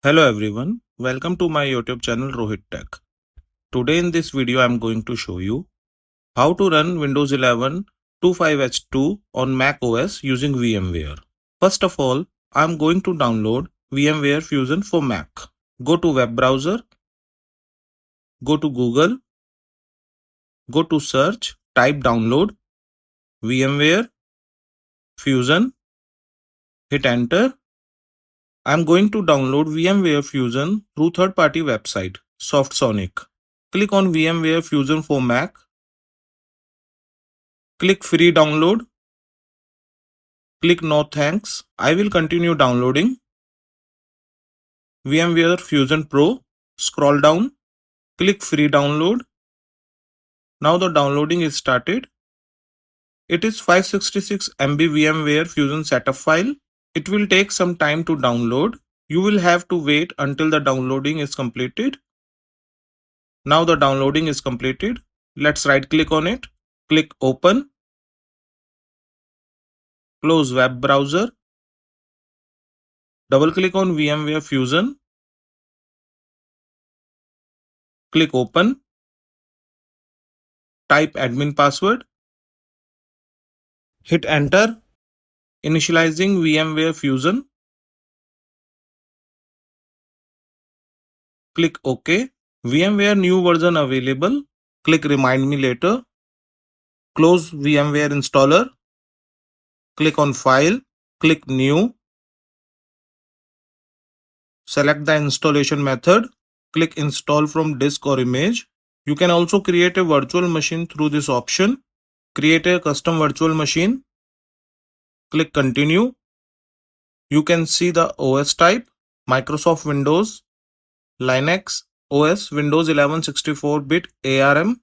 Hello everyone, welcome to my YouTube channel Rohit Tech. Today in this video I am going to show you how to run Windows 11 25H2 on macOS using VMware. First of all, I am going to download VMware Fusion for Mac. Go to web browser, go to Google, go to search, type download VMware Fusion, hit enter. I am going to download VMware Fusion through third-party website Softsonic. Click on VMware Fusion for Mac. Click free download. Click no thanks. I will continue downloading. VMware Fusion Pro. Scroll down. Click free download. Now the downloading is started. It is 566 MB VMware Fusion setup file. It will take some time to download. You will have to wait until the downloading is completed. Now the downloading is completed. Let's right click on it. Click open. Close web browser. Double click on VMware Fusion. Click open. Type admin password. Hit enter. Initializing VMware Fusion. Click OK. VMware new version available. Click remind me later. Close VMware installer. Click on file. Click new. Select the installation method. Click install from disk or image. You can also create a virtual machine through this option. Create a custom virtual machine. Click continue. You can see the OS type, Microsoft Windows, Linux, OS, Windows 11 64-bit ARM.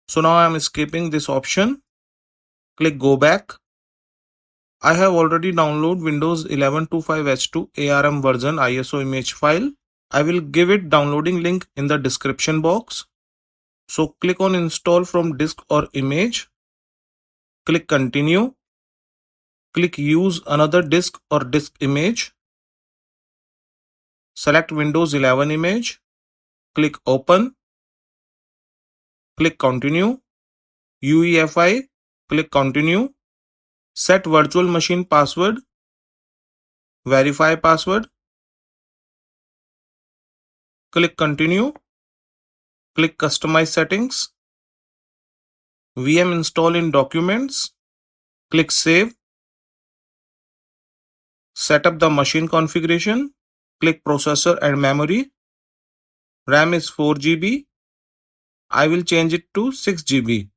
So now I am skipping this option. Click go back. I have already downloaded Windows 11 25H2 ARM version ISO image file. I will give it downloading link in the description box. So click on install from disk or image. Click continue. Click use another disk or disk image. Select Windows 11 image. Click open. Click continue. UEFI. Click continue. Set virtual machine password. Verify password. Click continue. Click customize settings. VM install in documents. Click save. Set up the machine configuration. Click processor and memory. RAM is 4 GB. I will change it to 6 GB.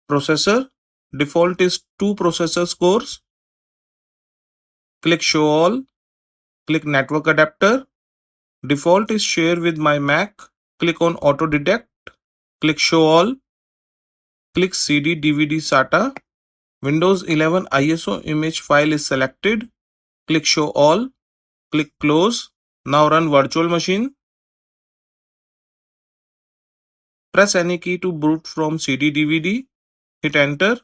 Processor. Default is 2 processor cores. Click show all. Click network adapter. Default is share with my Mac. Click on auto detect. Click show all. Click CD DVD SATA. Windows 11 ISO image file is selected. Click show all. Click close. Now run virtual machine. Press any key to boot from CD DVD. Hit enter.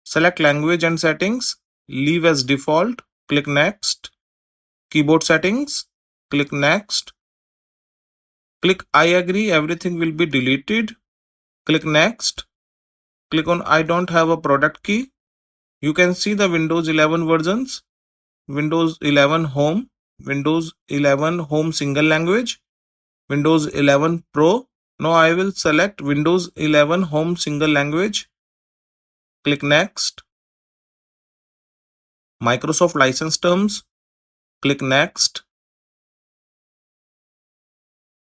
Select language and settings. Leave as default. Click next. Keyboard settings. Click next. Click I agree. Everything will be deleted. Click next. Click on I don't have a product key. You can see the Windows 11 versions. Windows 11 Home, Windows 11 Home Single Language, Windows 11 Pro. Now I will select Windows 11 Home Single Language. Click next. Microsoft license terms. Click next.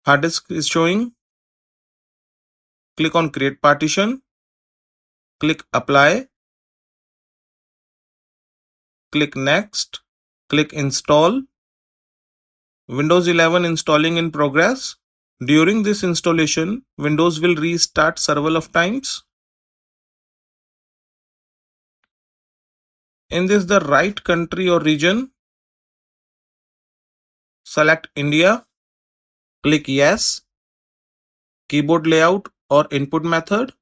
Hard disk is showing. Click on create partition. Click apply. Click next. Click install. Windows 11 installing in progress. During this installation, Windows will restart several of times. In this the right country or region, select India. Click yes. Keyboard layout or input method.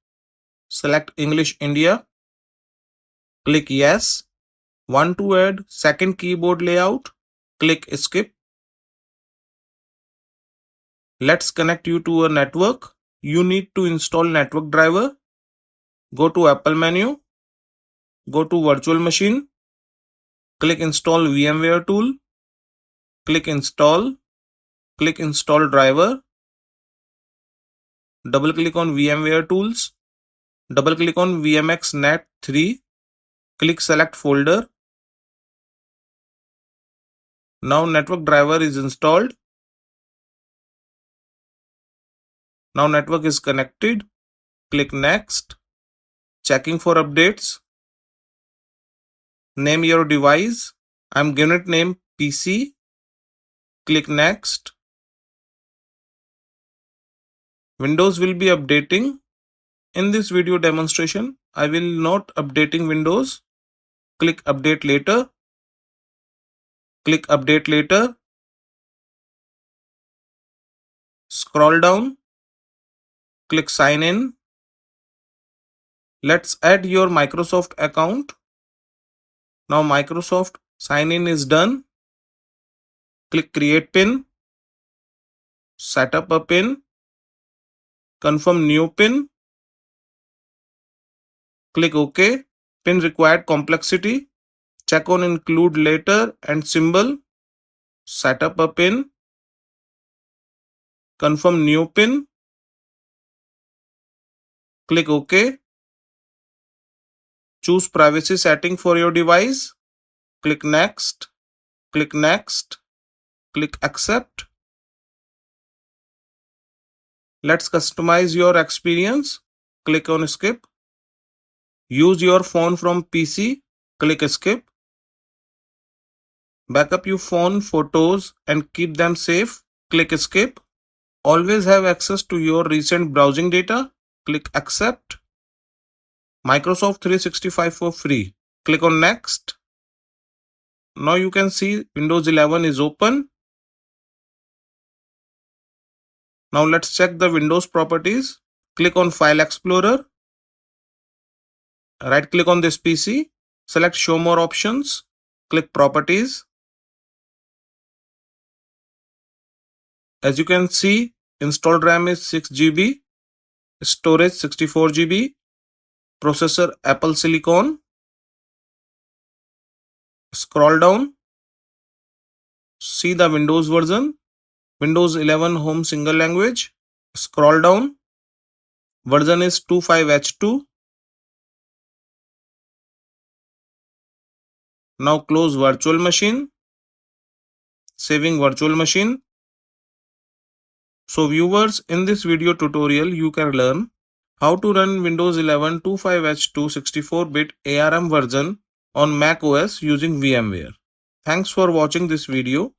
Select English India. Click yes. Want to add second keyboard layout? Click skip. Let's connect you to a network. You need to install network driver. Go to Apple menu. Go to virtual machine. Click install VMware tool. Click install. Click install driver. Double click on VMware tools. Double click on VMX Net 3. Click select folder. Now network driver is installed. Now network is connected. Click next. Checking for updates. Name your device. I'm giving it name PC. Click next. Windows will be updating. In this video demonstration, I will not updating Windows. Click update later. Click update later. Scroll down. Click sign in. Let's add your Microsoft account. Now Microsoft sign in is done. Click create pin. Set up a pin. Confirm new pin. Click OK. Pin required complexity. Check on include letter and symbol. Set up a pin. Confirm new pin. Click OK. Choose privacy setting for your device. Click next. Click next. Click accept. Let's customize your experience. Click on skip. Use your phone from PC. Click skip. Backup your phone photos and keep them safe. Click skip. Always have access to your recent browsing data. Click accept. Microsoft 365 for free. Click on next. Now you can see Windows 11 is open. Now let's check the Windows properties. Click on File Explorer. Right click on this PC. Select Show More options. Click Properties. As you can see, installed RAM is 6 GB, storage 64 GB, processor Apple Silicon. Scroll down. See the Windows version. Windows 11 Home Single Language. Scroll down. Version is 25H2. Now close virtual machine. Saving virtual machine. So viewers, in this video tutorial you can learn how to run Windows 11 25H2 64-bit ARM version on macOS using VMware. Thanks for watching this video.